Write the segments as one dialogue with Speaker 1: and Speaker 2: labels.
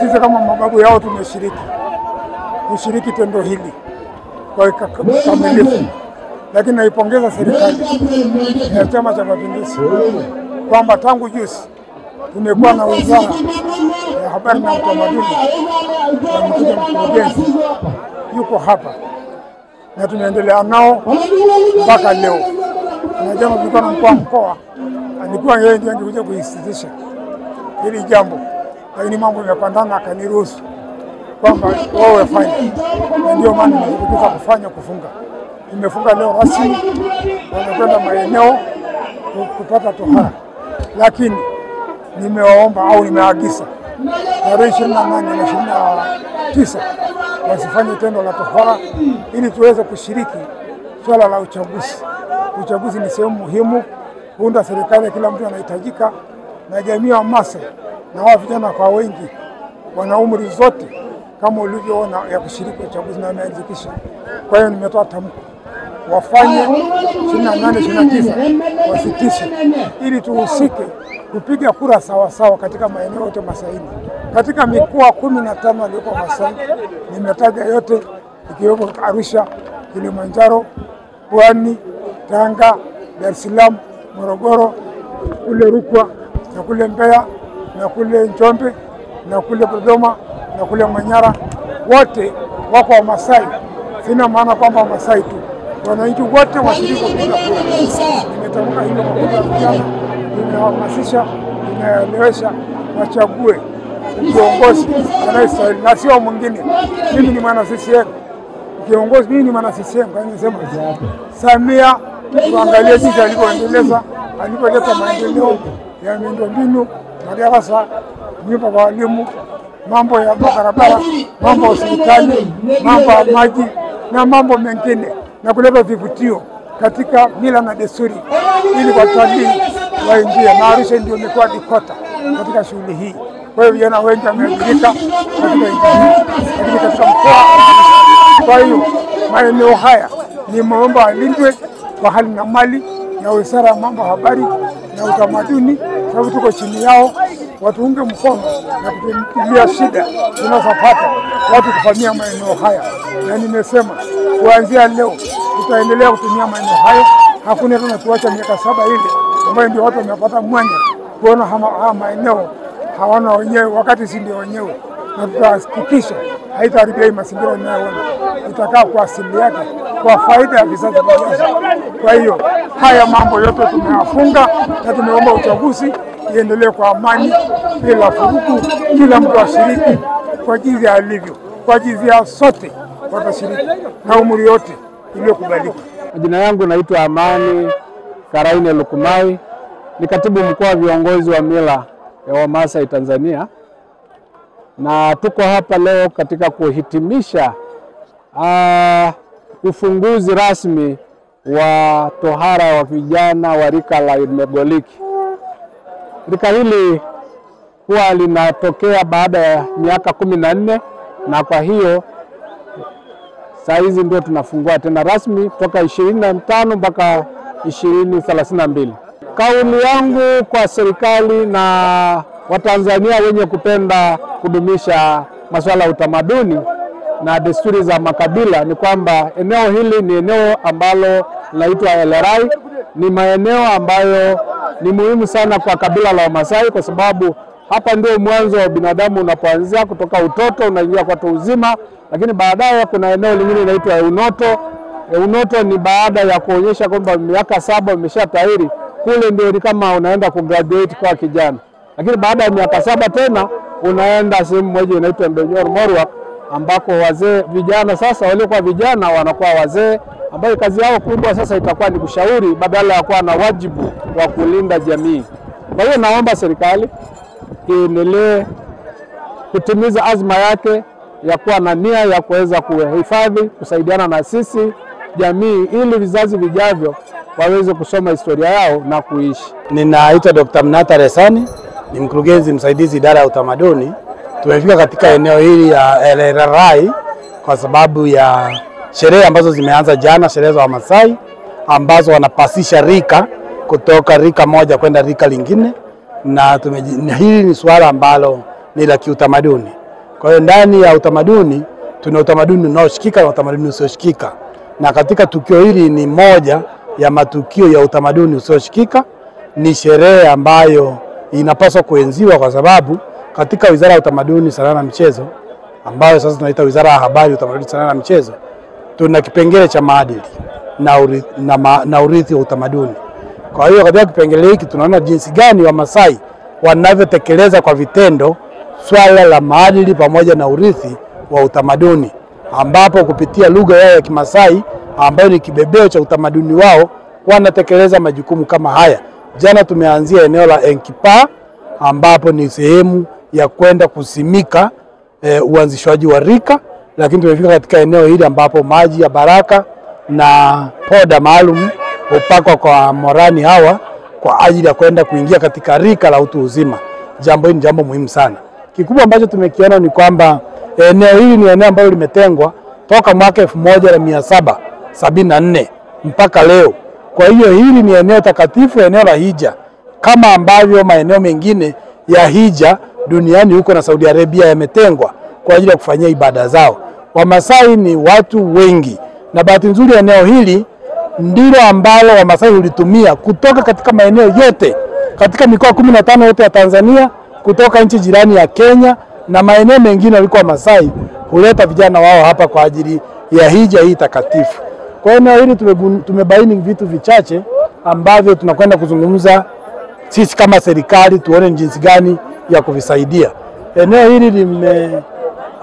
Speaker 1: sisi kama mababu yao kushiriki tendo hili kwa kamilifu. Lakini naipongeza serikali ya Chama cha Mapinduzi kwamba tangu juzi tumekuwa na wizara ya habari na utamaduni na mkurugenzi yuko hapa na tumeendelea nao mpaka leo. Na jana tulikuwa na mkuu wa mkoa, alikuwa yeye ndiye angekuja kuisisitiza hili jambo, lakini mambo yamepandana akaniruhusu kwamba wao wafanye, na ndio maana nimekuja kufanya kufunga. Nimefunga leo rasmi, wanakwenda maeneo kupata tohara, lakini nimewaomba au nimeagiza tarehe 28 na 29 wasifanye tendo la tohara ili tuweze kushiriki swala la uchaguzi. Uchaguzi ni sehemu muhimu kuunda serikali, kila mtu anahitajika, na jamii wa Masai na wao vijana kwa wengi wana umri zote kama ulivyoona ya kushiriki uchaguzi na wameandikisha. Kwa hiyo nimetoa tamko wafanye 28 29 wasitishe ili tuhusike kupiga kura sawa sawa katika maeneo yote Masaini. Katika mikoa 15 iliyoko Masai nimetaja yote, ikiwemo Arusha, Kilimanjaro, Pwani, Tanga, Dar es Salaam, Morogoro, kule Rukwa na kule Mbeya na kule Njombe na kule Dodoma na kule Manyara, wote wako wa Masai. Sina maana kwamba wa Masai tu, wananchi wote washiriki kupiga kura. Nimetamka hilo kwa vijana, nimehamasisha, nimeelewesha wachague kiongozi anayestahili na sio mwingine. Mimi ni mwana CCM, kiongozi mimi ni mwana CCM. Kwa hiyo nasema Samia, tuangalie jinsi alipoleta maendeleo ya miundombinu, madarasa, nyumba kwa walimu, mambo ya barabara, mambo ya hospitali, mambo ya maji na mambo mengine, na kuleta vivutio katika mila na desturi ili watalii waingie. Na Arusha ndio imekuwa dikota katika shughuli hii. Kwa hiyo vijana wengi wameajirika katika nchi hii, katika mkoa. Kwa hiyo maeneo haya nimeomba alindwe kwa hali na mali na wizara ya mambo ya habari na utamaduni, sababu tuko chini yao, watuunge mkono na kutulia shida tunazopata watu kufanyia maeneo haya. Na nimesema kuanzia leo tutaendelea kutumia maeneo hayo, hakuna tena tuacha miaka 7 ile ambayo ndio watu wamepata mwanya kuona haya maeneo hawana wenyewe, wakati si ndio wenyewe. Na tutahakikisha haitaharibia mazingira tunayoona, itakaa kwa asili yake kwa faida ya vizazi vijavyo. Kwa hiyo haya mambo yote tumeyafunga na tumeomba uchaguzi iendelee kwa amani bila furugu, kila mtu ashiriki kwa jinsi alivyo, kwa jinsi ya sote watashiriki na umri yote iliyokubalika.
Speaker 2: Jina yangu naitwa Amani Karaine Lukumai, ni katibu mkuu wa viongozi wa mila ya Wamasai Tanzania, na tuko hapa leo katika kuhitimisha ufunguzi rasmi wa tohara wa vijana wa rika la Megoliki. Rika hili huwa linatokea baada ya miaka 14, na kwa hiyo saa hizi ndio tunafungua tena rasmi toka 25 mpaka 2032. Kauli yangu kwa serikali na Watanzania wenye kupenda kudumisha masuala ya utamaduni na desturi za makabila ni kwamba eneo hili ni eneo ambalo linaitwa Elerai. Ni maeneo ambayo ni muhimu sana kwa kabila la Wamasai, kwa sababu hapa ndio mwanzo wa binadamu unapoanzia, kutoka utoto unaingia kwa utu uzima. Lakini baadaye kuna eneo lingine linaitwa Eunoto. Eunoto ni baada ya kuonyesha kwamba miaka 7 umeshatahiri, kule ndio ni kama unaenda kugraduate kwa kijana. Lakini baada ya miaka 7 tena unaenda sehemu moja inaitwa Ndonyor Morwa, ambako wazee vijana sasa waliokuwa vijana wanakuwa wazee, ambao kazi yao kubwa sasa itakuwa ni kushauri badala ya kuwa na wajibu wa kulinda jamii. Kwa hiyo naomba serikali iendelee kutimiza azma yake ya kuwa na nia ya kuweza kuhifadhi, kusaidiana na sisi jamii, ili vizazi vijavyo waweze kusoma historia yao na kuishi.
Speaker 3: Ninaitwa Dr. Mnata Resani, ni mkurugenzi msaidizi idara ya utamaduni. Tumefika katika eneo hili ya Elerai kwa sababu ya sherehe ambazo zimeanza jana, sherehe za Wamasai ambazo wanapasisha rika kutoka rika moja kwenda rika lingine, na hili ni swala ambalo ni la kiutamaduni. Kwa hiyo ndani ya utamaduni tuna utamaduni unaoshikika na utamaduni usioshikika, na katika tukio hili ni moja ya matukio ya utamaduni usioshikika. Ni sherehe ambayo inapaswa kuenziwa kwa sababu katika Wizara ya Utamaduni, Sanaa na Michezo, ambayo sasa tunaita Wizara ya Habari, Utamaduni, Sanaa na Michezo, tuna kipengele cha maadili na urithi wa utamaduni. Kwa hiyo katika kipengele hiki tunaona jinsi gani Wamasai wanavyotekeleza kwa vitendo swala la maadili pamoja na urithi wa utamaduni, ambapo kupitia lugha yao ya Kimasai ambayo ni kibebeo cha utamaduni wao wanatekeleza majukumu kama haya. Jana tumeanzia eneo la Enkipa ambapo ni sehemu ya kwenda kusimika uanzishwaji wa rika, lakini tumefika katika eneo hili ambapo maji ya baraka na poda maalum upakwa kwa morani hawa kwa ajili ya kwenda kuingia katika rika la utu uzima. Jambo hili ni jambo muhimu sana. Kikubwa ambacho tumekiona ni kwamba eneo hili ni eneo ambalo limetengwa toka mwaka 1774 mpaka leo. Kwa hiyo hili ni eneo takatifu, eneo la hija, kama ambavyo maeneo mengine ya hija duniani huko na Saudi Arabia yametengwa kwa ajili ya kufanyia ibada zao. Wamasai ni watu wengi, na bahati nzuri eneo hili ndilo ambalo Wamasai hulitumia kutoka katika maeneo yote katika mikoa 15 yote ya Tanzania, kutoka nchi jirani ya Kenya na maeneo mengine walikuwa Wamasai huleta vijana wao hapa kwa ajili ya hija hii takatifu. Kwa eneo hili tumebaini vitu vichache ambavyo tunakwenda kuzungumza sisi kama serikali, tuone jinsi gani ya kuvisaidia. Eneo hili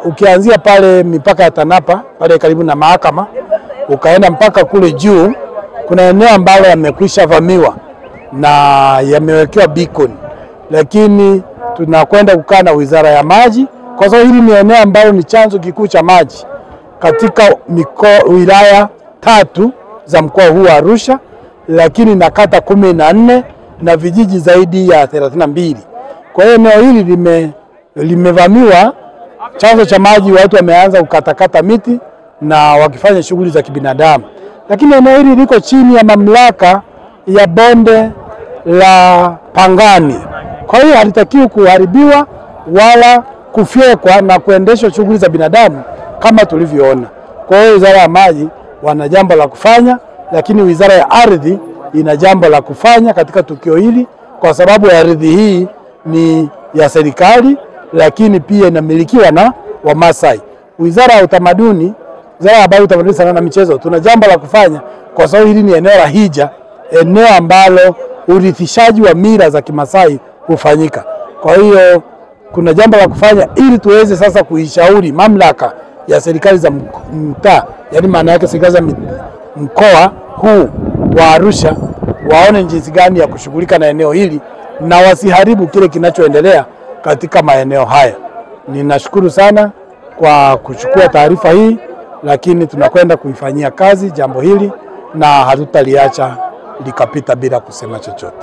Speaker 3: ukianzia pale mipaka ya Tanapa pale karibu na mahakama ukaenda mpaka kule juu, kuna eneo ambalo yamekwisha vamiwa na yamewekewa beacon, lakini tunakwenda kukaa na Wizara ya Maji kwa sababu hili ni eneo ambalo ni chanzo kikuu cha maji katika wilaya 3 za mkoa huu wa Arusha, lakini na kata 14 na vijiji zaidi ya 32. Kwa hiyo eneo hili limevamiwa, chanzo cha maji, watu wameanza kukatakata miti na wakifanya shughuli za kibinadamu. Lakini eneo hili liko chini ya mamlaka ya bonde la Pangani. Kwa hiyo halitakiwi kuharibiwa wala kufyekwa na kuendeshwa shughuli za binadamu kama tulivyoona. Kwa hiyo Wizara ya Maji wana jambo la kufanya, lakini Wizara ya Ardhi ina jambo la kufanya katika tukio hili, kwa sababu ardhi hii ni ya serikali lakini pia inamilikiwa na Wamasai. Wizara ya Utamaduni, Wizara ya Habari, Utamaduni, Sanaa na Michezo, tuna jambo la kufanya kwa sababu hili ni eneo la hija, eneo ambalo urithishaji wa mila za Kimasai hufanyika. Kwa hiyo kuna jambo la kufanya ili tuweze sasa kuishauri mamlaka ya serikali za mtaa, yani maana yake serikali za mkoa huu wa Arusha, waone jinsi gani ya kushughulika na eneo hili na wasiharibu kile kinachoendelea katika maeneo haya. Ninashukuru sana kwa kuchukua taarifa hii, lakini tunakwenda kuifanyia kazi jambo hili na hatutaliacha likapita bila kusema chochote.